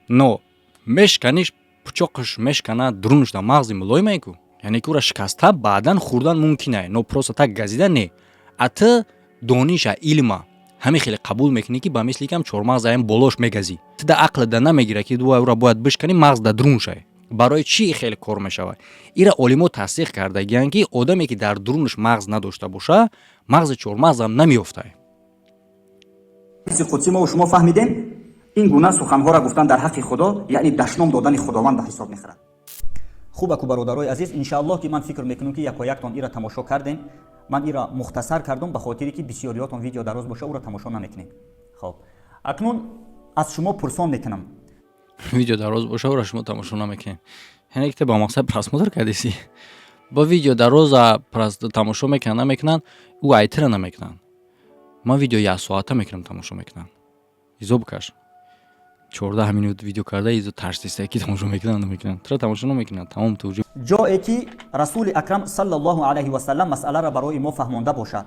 Но мешканиш, пучоқаш мешкана, дурунаш дар мағзи мулоимае ку. Яъне ки ӯра шикаста баъдан хӯрдан мумкинае, но просто так газида не. А ту дониша, илма ҳамин хеле қабул мекунӣ ки ба мисли кам чормағз аям болош мегазӣ. Ту да ақлат да намегира ки ӯра бояд бишканӣ, мағз да дурун шавад. Барои чӣ хеле кор мешавад? Ира олимо тасдиқ кардагиянд ки одаме ки дар дурунаш мағз надошта боша, мағзи чормағзам намеёфтад. қудсӣ мо шумо фаҳмидем, ин гуна суханҳоро гуфтан дар ҳаққи Худо, яъни дашном додани Худованд ба ҳисоб мехӯрад. хуб аку бародарои азиз, иншааллоҳ ки ман фикр мекунам ки якояктон ира тамошо кардем. ман ира мухтасар кардам ба хотире ки бисёриётон видео дароз боша ӯро тамошо намекунем. хоб акнун аз шумо пурсон мекунам. Видео дароз боша ӯро шумо тамошо намекунем. Яъне ки ба мақсад просмотр кардеси. Ба видео дароз тамошо мекунанд, намекунанд, ӯ айтира намекунанд. Ман видео 1 соата мекунам тамошо мекунанд. ҳисоб каш. 14 минут видео карда изо тарсиста ки тамошо мекунанд намекунанд. Тра тамошо намекунанд. Тамом тавҷуҳ. ҷое ки расули акрам саллаллоҳу алайҳи ва саллам масъаларо барои мо фаҳмонда бошад,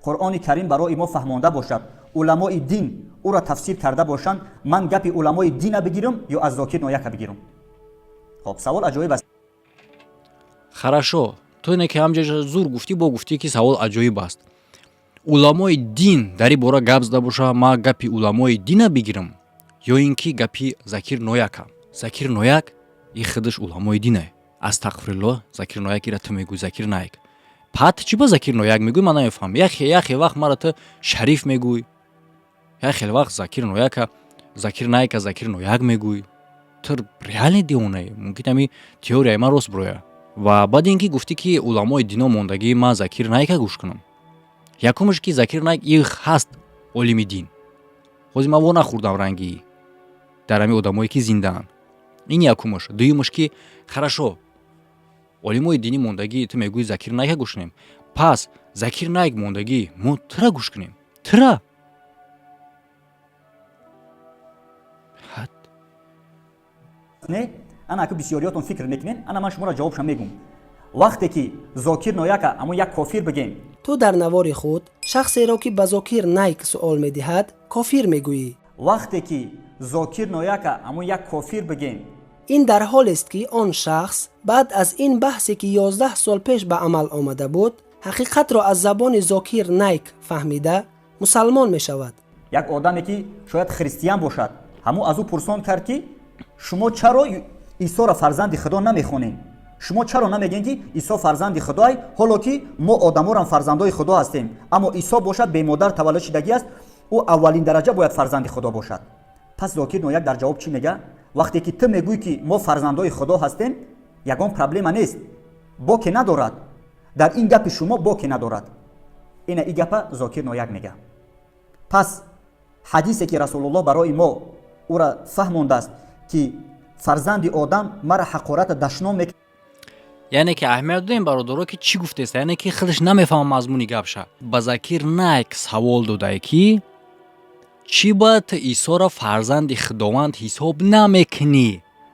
қуръони карим барои мо фаҳмонда бошад, уламои дин ӯро тафсир карда бошанд, ман гапи уламои дина бигирам ё аз Зокир Нояка бигирам? хоб савол аҷоиб аст. Хорошо, то ине ки ҳамҷоя зур гуфтӣ, бо гуфтӣ ки савол аҷоиб аст. Уламои дин дар ин бора гап зада боша, ма гапи уламои дина бигирам ё ин ки гапи Закир Нояка? Закир Нояк ин худаш уламои динае. Астағфируллоҳ, Закир Нояк ира ту мегӯй Закир Наик. Пат чӣ ба Закир Нояк мегӯй, ман намефаҳмам. Яхе вақт мара ту Шариф мегӯй, яхе вақт Закир Нояка, Закир Наика Закир Нояк мегӯй. Ту реале девонае, мумкин ами теорияи ман рост бирояд. Ва баъд ин ки гуфтӣ ки уламои дино мондагӣ, ман Закир Наика гӯш кунам. Якумаш ки Закир Наик ин ҳаст олими дин. ҳозир ман во нахӯрдам ранги дар ҳамин одамое ки зиндаанд. ин якумаш. дуюмаш ки хорошо олимои динӣ мондагӣ ту мегӯӣ Закир Найка гӯш кунем. Пас Закир Найк мондагӣ мо тира гӯш кунем. Тира не ана ки бисёриётон фикр мекунед, ана ман шуморо ҷавобша мегум. вақте ки Зокир Нояка амон як кофир бигем, تو در نوار خود شخصی را که به زاکیر نایک سوال می دهد کافر می گویی. вақте ки Зокир Нояка амон як кофир бигем, این در حال است که آن شخص بعد از این بحثی که 11 سال پیش به عمل آمده بود حقیقت را از زبان زاکیر نایک فهمیده مسلمان می شود. як одаме ки шояд христиан бошад, ҳамон аз ӯ пурсон кард ки шумо чаро исоро фарзанди худо намехонед? шумо чаро намегӯед ки исо фарзанди худоай, ҳоло ки мо одаморам фарзандои худо ҳастем, аммо исо бошад бемодар таваллуд шудагӣ аст, ӯ аввалин дараҷа бояд фарзанди худо бошад. пас Зокир Нояк дар ҷавоб чӣ мега? вақте ки ту мегӯӣ ки мо фарзандои худо ҳастем, ягон проблема нест, боке надорад, дар ин гапи шумо боке надорад. ина и гапа Зокир Нояк мега. пас ҳадисе ки Расулуллоҳ барои мо ӯра фаҳмондааст ки фарзанди одам мара ҳақората дашном мекунад. яъне ки аҳамият дорем бародаро ки чӣ гуфтест, яъне ки худаш намефаҳмам мазмуни гапша. ба Закир Найк савол додае ки чӣ бояд ту Исоро фарзанди худованд ҳисоб намекунӣ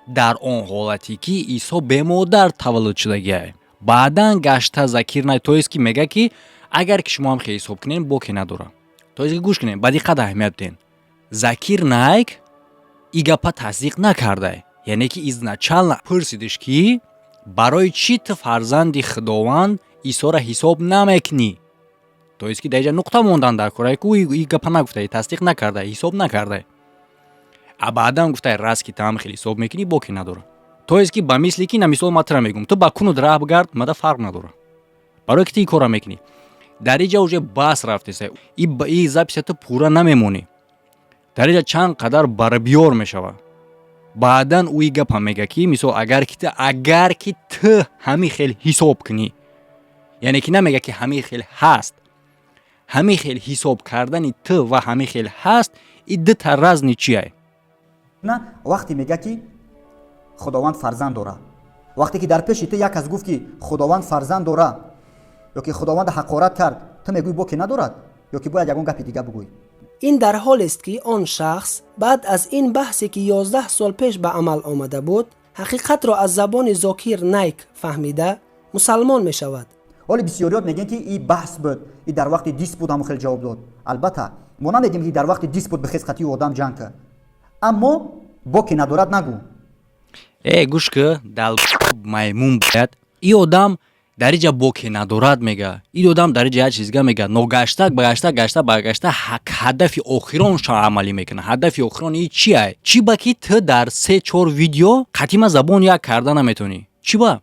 дар он ҳолате ки Исо бемодар таваллуд шудагиай. баъдан гашта Закир Найк тоест ки мега ки агар ки шумо ҳам хел ҳисоб кунем боке надора. тоест ки гӯш кунем, ба диққат аҳамият ден. Закир Найк и гапа тасдиқ накарда, яъне ки изначално пурсидаш ки барои чӣ ту фарзанди худованд Исоро ҳисоб намекунӣ? тоест ки даҷа нуқта мондан дар кора ки ӯ гапа нагуфта, тасдиқ накарда, ҳисоб накарда. а баъдан гуфта раст ки ту ҳам хел ҳисоб мекунӣ, боке надора. тоест ки ба мисли ки на мисол ма тира мегум, ту ба куну раҳ гард, мада фарқ надора. барое ки ту ин кора мекунӣ. дар инҷа уже баҳс рафтеса, и записа ту пурра намемонӣ. дар инҷа чанд қадар барбиёр мешава. баъдан ӯ и гапа мега ки мисол агар ки ту ҳамин хел ҳисоб кунӣ, яъне ки намега ки ҳамин хел ҳаст, ҳамин хел ҳисоб кардани ту ва ҳамин хел ҳаст, и ду таразни чие? на вақте мега ки худованд фарзанд дора, вақте ки дар пеши ту як кас гуфт ки худованд фарзанд дора ё ки худованд ҳақорат кард, ту мегӯӣ боке надорад ё ки бояд ягон гапи дига бигӯӣ. این در حال است که آن شخص بعد از این بحثی که 11 سال پیش به عمل آمده بود حقیقت را از زبان زاکیر نایک فهمیده مسلمان می شود. ҳоли бисёриёт мегӯянд ки ин баҳс буд, ин дар вақти диспут ҳамон хел ҷавоб дод. албатта мо намегӯем ки дар вақти диспут би хисқати одам ҷанг кард, аммо боке надорад нагӯ. гӯш ки дал маймун бояд ин одам дар инҷа боке надорад мега, ин одам дар инҷа як чизга мега, но гашта баргашта ҳадафи охиронша амалӣ мекунад. ҳадафи охирон ин чия? чӣ ба ки ту дар 3-4 видео қатима забон як карда наметонӣ? чӣ ба?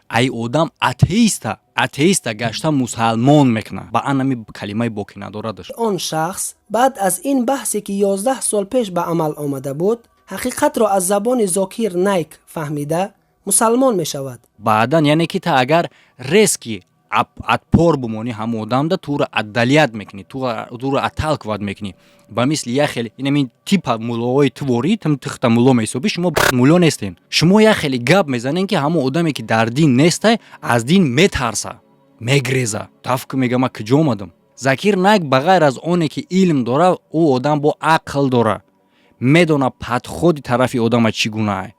ай одам атеиста гашта мусалмон мекунад ба анами калимаи боке надорадаш. آن شخص بعد از این بحثی که 11 سال پیش به عمل آمده بود حقیقت را از زبان زاکیر نایک فهمیده مسلمان می شود. баъдан яъне ки ту агар рески атпор бумонӣ ҳамон одамда туро аддалият мекунӣ, туро аталквад мекунӣ. ба мисли як хел инамин типа муллоҳои туворӣ, тихта мулло меҳисобӣ, шумо мулло нестен. шумо як хеле гап мезанен ки ҳамон одаме ки дар дин нестай аз дин метарса, мегреза. тафк мегама куҷо омадам? Закир Найк ба ғайр аз оне ки илм дора, ӯ одам бо ақл дора, медона падходи тарафи одама чӣ гунае.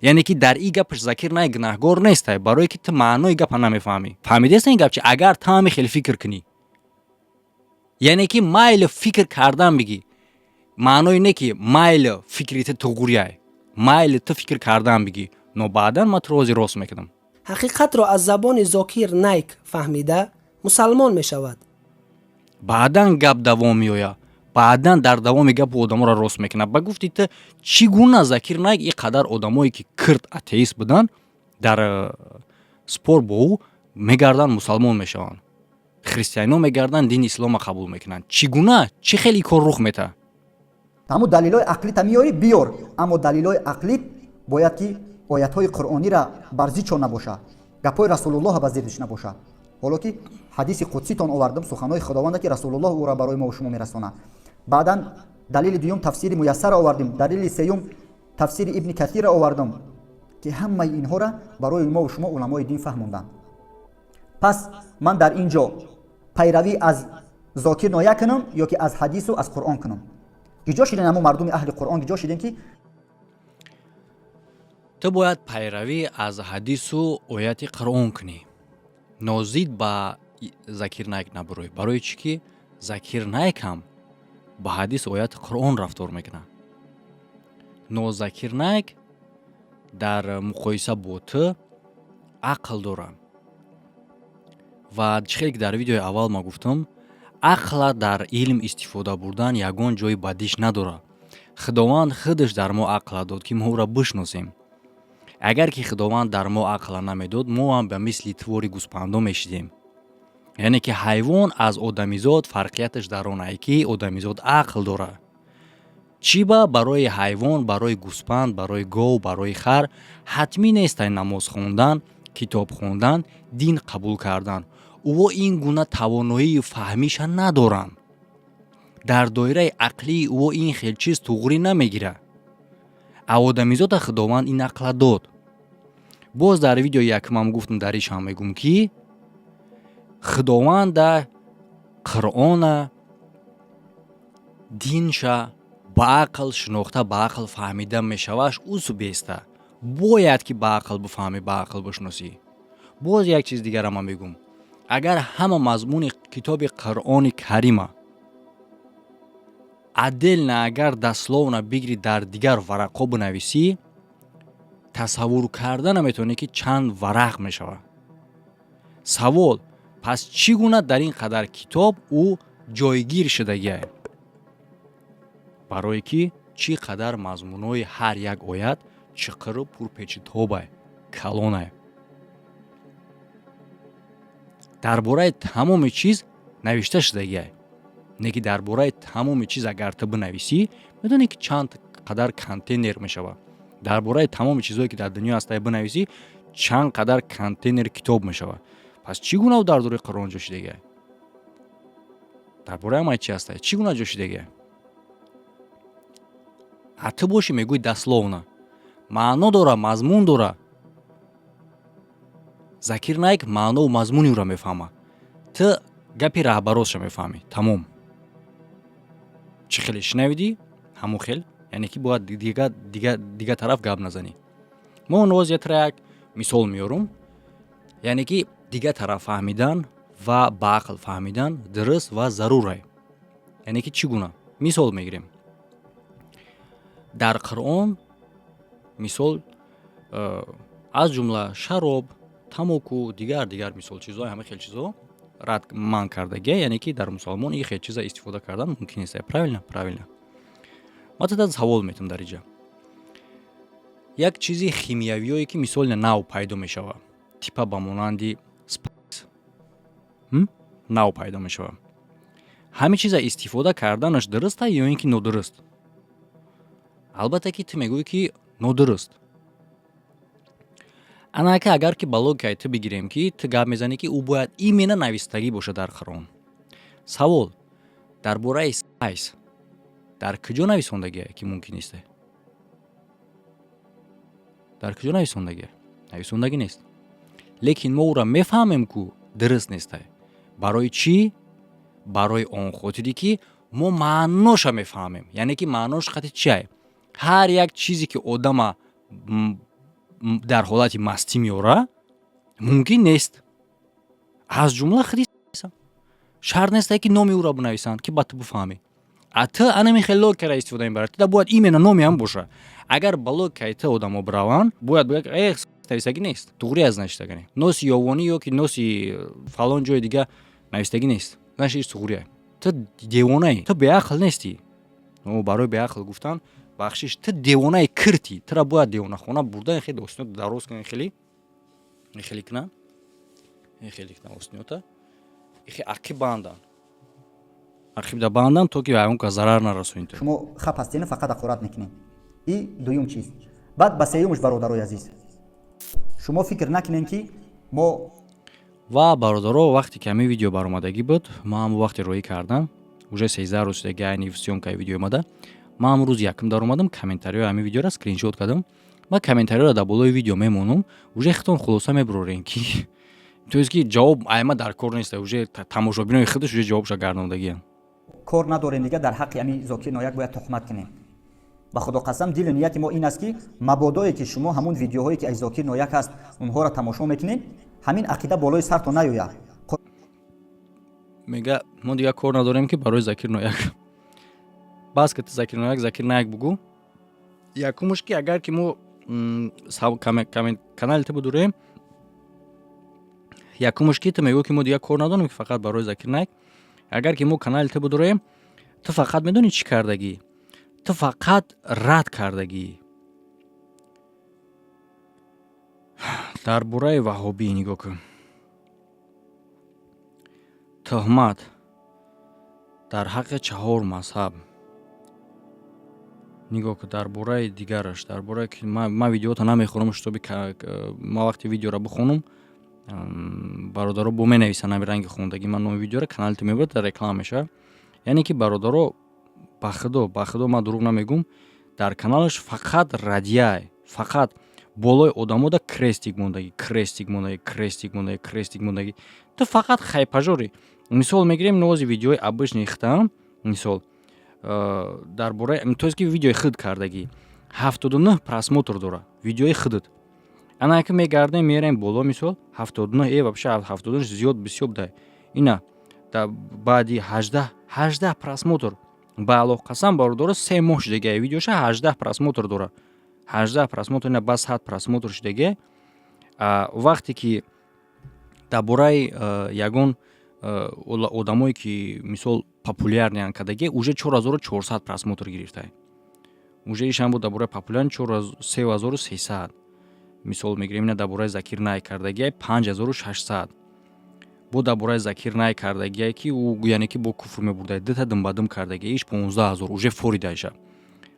яъне ки дар ин гапаш Закир Найк гунаҳгор нестай, барое ки ту маънои гапа намефаҳмӣ. фаҳмидеста ин гап чи? агар ту ҳами хел фикр кунӣ, яъне ки майли фикр кардан бигӣ, маъное не ки майли фикри ту туғурияй, майли ту фикр кардан бигӣ, но баъдан ман туро ҳозир рост мекунам. حقیقت را از زبان زاکیر نایک فهمیده مسلمان می شود. баъдан гап давом меояд, баъдан дар давоми гапу одаморо рост мекунад. ба гуфти ту чӣ гуна Закир Найк ин қадар одамое ки кирд атеист буданд дар спор бо ӯ мегардан мусалмон мешаванд, христианиҳо мегарданд дини ислома қабул мекунанд. чӣ гуна, чӣ хели кор рух метаҳад? ҳамун далилои ақлита миёрӣ биёр, аммо далилои ақлӣ бояд ки оятҳои қуръонира бар зидшон набоша, гапҳои Расулуллоҳ ба зиддаш набоша. ҳоло ки ҳадиси қудситон овардам, суханои худованда ки Расулуллоҳ ӯро барои мо шумо мерасонад. баъдан далили дуюм тафсири муяссар овардем, далили сеюм тафсири ибни каthира овардам ки ҳамаи инҳоро барои мо ва шумо уламои дин фаҳмонданд. пас ман дар ин ҷо пайравӣ аз зокир ноя кунам ё ки аз ҳадису аз қуръон кунам? гиҷо шидем амо мардуми аҳли қуръон гиҷо шидем ки ту бояд пайравӣ аз ҳадису ояти қуръон кунӣ, нозид ба Закир Наик набурӯй. Барои чӣ ки Закир Наик ҳам ба ҳадис ояти қуръон рафтор мекунад. но Закир Наик дар муқоиса бо ту ақл дорад. ва чихеле ки дар видеои аввал ма гуфтам, ақла дар илм истифода бурдан ягон ҷои бадиш надорад. худованд худаш дар мо ақла дод ки моро бишносем. агар ки худованд дар мо ақла намедод, мо ҳам ба мисли твори гӯспандо мешидем. яъне ки ҳайвон аз одамизод фарқияташ дар он ай ки одамизод ақл дорад. чиба барои ҳайвон, барои гӯспанд, барои гов, барои хар ҳатмӣ нестай намоз хондан, китоб хондан, дин қабул кардан. ӯҳо ин гуна тавоноии фаҳмиша надоранд. дар доираи ақлии ӯҳо ин хел чиз туғрӣ намегирад. одамизода худованд ин ақла дод. боз дар видеои якумам гуфтам, дар ишам мегум ки худованда қуръона динша ба ақл шинохта, ба ақл фаҳмида мешаваш усубеста. бояд ки ба ақл бифаҳмӣ, ба ақл бишносӣ. боз як чиз дигарама мегум. агар ҳама мазмуни китоби қуръони карима отдельно агар дасловна бигири дар дигар варақҳо бинависӣ, тасаввур карда наметавонӣ ки чанд варақ мешавад. савол: пас чӣ гуна дар ин қадар китоб ӯ ҷойгир шудагиаст? барое ки чӣ қадар мазмунҳои ҳар як оят чиқиру пурпечитобай, калонай. дар бораи тамоми чиз навишта шудагиаст. не ки дар бораи тамоми чиз агар ту бинависӣ, медонӣ ки чанд қадар контейнер мешавад. дар бораи тамоми чизҳое ки дар дунё ҳастаи бинависӣ, чанд қадар контейнер китоб мешавад. пас чӣ гуна дар дори қуръон ҷо шудагиаст? дар бораи ҳамаи чӣ ҳастаи чӣ гуна ҷо шудагиаст? а ту бошӣ мегӯй дасловна маъно дора, мазмун дора. Закир Наик маънову мазмуни ӯро мефаҳмад. ту гапи раҳбарозша мефаҳмӣ. тамом. чӣ хеле шинавидӣ? ҳамон хел. яъне ки бояд дига тараф гап назанӣ. мо навозиятра як мисол меёрум. яъне ки дига тараф фаҳмидан ва ба ақл фаҳмидан дуруст ва зарурай. яъне ки чӣ гуна? мисол мегирем. дар қуръон мисол аз ҷумла шароб, тамоку, дигар мисол чизҳои ҳама хел чизҳо рад манъ кардагия, яъне ки дар мусулмон ин хел чиза истифода кардан мумкин нест. Правильно. матадан савол метам дар инҷа. як чизи химиявиёе ки мисоли нав пайдо мешавад, типа ба монанди спайс нав пайдо мешавад. ҳамин чиза истифода карданаш дуруст ё ин ки нодуруст? албатта ки ту мегӯӣ ки нодуруст. анака агар ки ба логикаи ту бигирем ки ту гап мезанӣ ки ӯ бояд имена навистагӣ бошад дар қуръон. савол: дар бораи спайс дар куҷо нависондагиаст ки мумкин нест? дар куҷо нависондагиаст? нависондагӣ нест. лекин мо ӯро мефаҳмем ку дуруст нестай. барои чӣ? барои он хотире ки мо маъноша мефаҳмем. яъне ки маънош хати чиай? ҳар як чизе ки одама дар ҳолати мастӣ меёра мумкин нест. аз ҷумла худи шарт нестай ки номи ӯро бинависанд ки ба ту бифаҳмӣ. а ту анами хел логикаро истифода мебарад. ту бояд имена номи ҳам боша. агар ба логикаи ту одамо бираванд, бояд бигӯяд навистагӣ нест. туғри аз навистагӣ. носи ёвонӣ ё ки носи фалон ҷои дига навистагӣ нест. значит иш туғриа. ту девонаи. ту беақл нестӣ. барои беақл гуфтан бахшиш, ту девонаи киртӣ. тура бояд девонахона бурда хеле осниёта дароз кунӣ. хеле кна осниёта ақиб бандан. ақибда бандан то ки ҳайвон ка зарар нарасонид. шумо хап ҳастин, фақат ақорат мекунед. и дуюм чиз. баъд ба сеюмш бародарои азиз, шумо фикр накунед ки мо ва бародаро, вақте ки ҳамин видео баромадагӣ буд, ман ҳамон вақте роӣ кардам. уже 13 рӯз шудааги айни сёмкаи видео омада. Ман амрӯз якм дар омадам комментариҳои ҳамин видеоро скриншот кардам. Ман комментариҳоро дар болои видео мемонам. Уже хитон хулоса мебарорем ки то есть ки ҷавоб айма дар кор нест. Уже тамошобинони худаш уже ҷавобша гардондагиам. кор надорем дига дар ҳаққи ами Зокир Нояк бояд тухмат кунем. ба худо қасам дили нияти мо ин аст ки мабодое ки шумо ҳамун видеоҳое ки аз Зокир Нояк аст онҳоро тамошо мекунед, ҳамин ақида болои сартон наёяд. Мега мо дига кор надорем ки барои Закир Нояк. Бас ки Закир Нояк бугу. Якумш ки агар ки мо канали ту будурем, якумш ки ту мегӯ ки мо дига кор надорем ки фақат барои Закир Нояк. Агар ки мо канали ту будурем, ту фақат медонӣ чӣ кардагӣ? Ту фақат рад кардагӣ. Дар бораи ваҳҳобӣ нигоҳ кун. Тухмат дар ҳаққи 4 мазҳаб. Нигоҳ кун дар бораи дигараш, дар бораи ки ман видеота намехонам шутоби ман вақти видеоро бихонам, бародаро бо менависанд ҳамин ранги хондагӣ. Ман номи видеоро канали ту мебурад реклама меша. Яъне ки бародаро ба худо ман дурӯғ намегум, дар каналаш фақат радияй, фақат болои одамода крестик мондагӣ. Ту фақат хайпажорӣ. Мисол мегирем навози видеои обычни хитам, мисол дар бораи то есть ки видеои худ кардагӣ 79 просмотр дора видеои худат. Ана ки мегардем мерем боло мисол 79 вообще 79 зиёд бисёр дай. Ина да баъди 18 просмотр ба Аллоҳ қасам бародаро 3 моҳ шудагӣ видеоша 18 просмотр дора. 18 просмотр ина бас 100 просмотр шудагӣ. Вақте ки дар бораи ягон одамое ки мисол популярниан кардагӣ уже 4400 просмотр гирифтаа. Уже ишан бо дар бораи популярни 3300. Мисол мегирем ина дар бораи Закир Нояк кардагӣ 5600. бо дар бораи Закир Нояк кардагие ки ӯ яъне ки бо куфр мебурда дита дымбадым кардагие иш 15000 уже форидаиша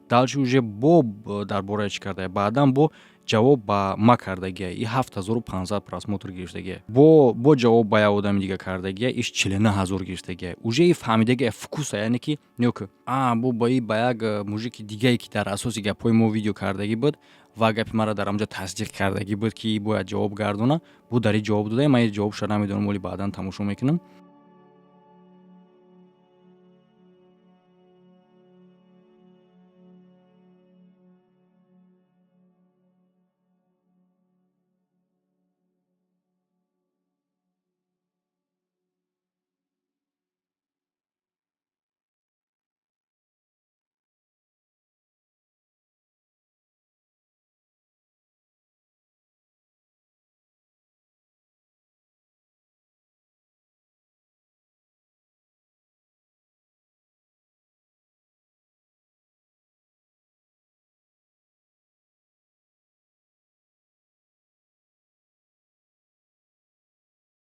далчи уже бо дар бораи чӣ кардагие баъдан бо ҷавоб ба ма кардагие и 7500 просмотр гирифтагие бо ҷавоб ба як одами дига кардагие иш 49000 гирифтагие уже и фаҳмидагие фукуса яъне ки нёк бо ба як мужики дигае ки дар асоси гапҳои мо видео кардагӣ буд ва гапи мара дар амҷо тасдиқ кардагӣ буд ки бояд ҷавоб гардона бо дар и ҷавоб дода ман ҷавобша намедонам вале баъдан тамошо мекунам.